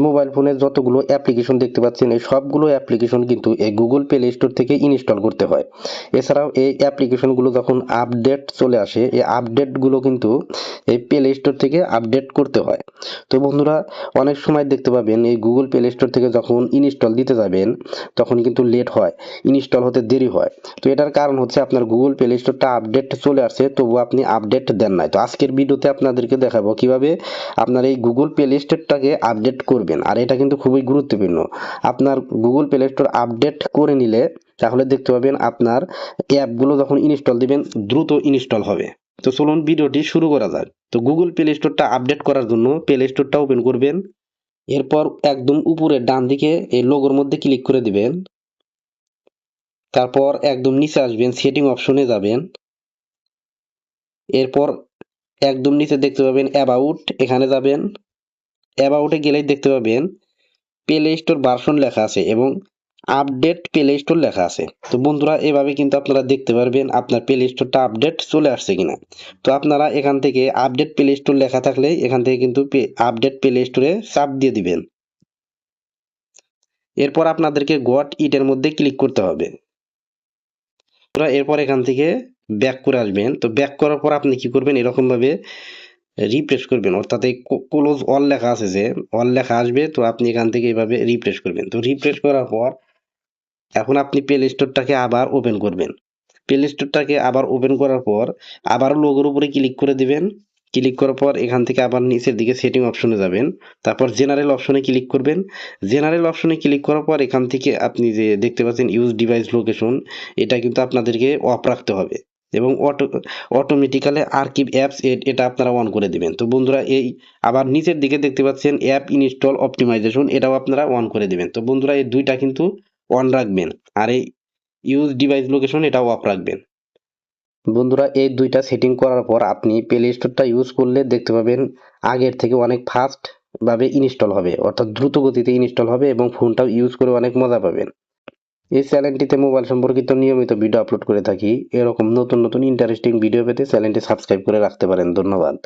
Mobile ফোনে যতগুলো application দেখতে পাচ্ছেন এই সবগুলো অ্যাপ্লিকেশন কিন্তু এই গুগল প্লে স্টোর থেকে ইনস্টল করতে হয়। এছাড়াও এই অ্যাপ্লিকেশনগুলো যখন আপডেট চলে আসে এই আপডেটগুলো কিন্তু এই প্লে স্টোর থেকে আপডেট করতে হয়। তো বন্ধুরা, অনেক সময় দেখতে পাবেন এই গুগল প্লে স্টোর থেকে যখন ইনস্টল দিতে যাবেন তখন কিন্তু লেট হয়, ইনস্টল হতে দেরি হয়। তো এটার কারণ হচ্ছে আপনার গুগল প্লে স্টোরটা আপডেট চলে আসছে তবুও আপনি আপডেট দেন নাই। তো আজকের ভিডিওতে আপনাদেরকে দেখাবো কিভাবে আপনার এই গুগল প্লে স্টোরটাকে আপডেট করবেন। আর এটা কিন্তু খুবই গুরুত্বপূর্ণ। আপনার গুগল প্লে স্টোর আপডেট করে নিলে তাহলে দেখতে পাবেন আপনার অ্যাপগুলো যখন ইনস্টল দিবেন দ্রুত ইনস্টল হবে। তো চলুন ভিডিওটি শুরু করা যাক। তো গুগল প্লে স্টোরটা আপডেট করার জন্য প্লে স্টোরটা ওপেন করবেন। এরপর একদম উপরে ডান দিকে এই লোগোর মধ্যে ক্লিক করে দিবেন। তারপর একদম নিচে আসবেন, সেটিং অপশনে যাবেন। এরপর একদম নিচে দেখতে পাবেন অ্যাবাউট, এখানে যাবেন। অ্যাবাউটে গেলেই দেখতে পাবেন প্লে স্টোর ভার্সন লেখা আছে এবং আপডেট প্লে স্টোর লেখা আছে। তো বন্ধুরা, এভাবে কিন্তু আপনারা দেখতে পারবেন আপনার প্লে স্টোরটা আপডেট চলে আসছে কিনা। তো আপনারা এখান থেকে আপডেট প্লে স্টোর লেখা থাকলে এখান থেকে কিন্তু আপডেট প্লে স্টোরে চাপ দিয়ে দিবেন। এরপর আপনাদেরকে গট ইটের মধ্যে ক্লিক করতে হবে। এরপর এখান থেকে ব্যাক করে আসবেন। তো ব্যাক করার পর আপনি কি করবেন, এরকম ভাবে রিফ্রেশ করবেন, অর্থাৎ এই ক্লোজ অল লেখা আছে যে অল লেখা আসবে, তো আপনি এখান থেকে এইভাবে রিফ্রেশ করবেন। তো রিফ্রেশ করার পর এখন আপনি প্লে স্টোরটাকে আবার ওপেন করবেন। প্লে স্টোরটাকে আবার ওপেন করার পর আবার লোগোর উপরে ক্লিক করে দিবেন। ক্লিক করার পর এখান থেকে আবার নিচের দিকে সেটিং অপশনে যাবেন। তারপর জেনারেল অপশনে ক্লিক করবেন। জেনারেল অপশনে ক্লিক করার পর এখান থেকে আপনি যে দেখতে পাচ্ছেন ইউজ ডিভাইস লোকেশন, এটা কিন্তু আপনাদেরকে অফ রাখতে হবে এবং অটোমেটিক্যালি আর্কিভ অ্যাপস এটা আপনারা অন করে দিবেন। তো বন্ধুরা, এই আবার নিচের দিকে দেখতে পাচ্ছেন অ্যাপ ইনস্টল অপটিমাইজেশন, এটাও আপনারা অন করে দিবেন। তো বন্ধুরা, এই দুইটা কিন্তু অন রাখবেন। আর এই ইউজ ডিভাইস লোকেশন এটাও অফ রাখবেন। বন্ধুরা, এই দুইটা সেটিং করার পর আপনি প্লে স্টোরটা ইউজ করলে দেখতে পাবেন আগের থেকে অনেক ফাস্ট ভাবে ইনস্টল হবে, অর্থাৎ দ্রুত গতিতে ইনস্টল হবে এবং ফোনটাও ইউজ করে অনেক মজা পাবেন। এই চ্যানেলটিতে মোবাইল সম্পর্কিত নিয়মিত ভিডিও আপলোড করে থাকি। এরকম নতুন নতুন ইন্টারেস্টিং ভিডিও পেতে চ্যানেলটি সাবস্ক্রাইব করে রাখতে পারেন। ধন্যবাদ।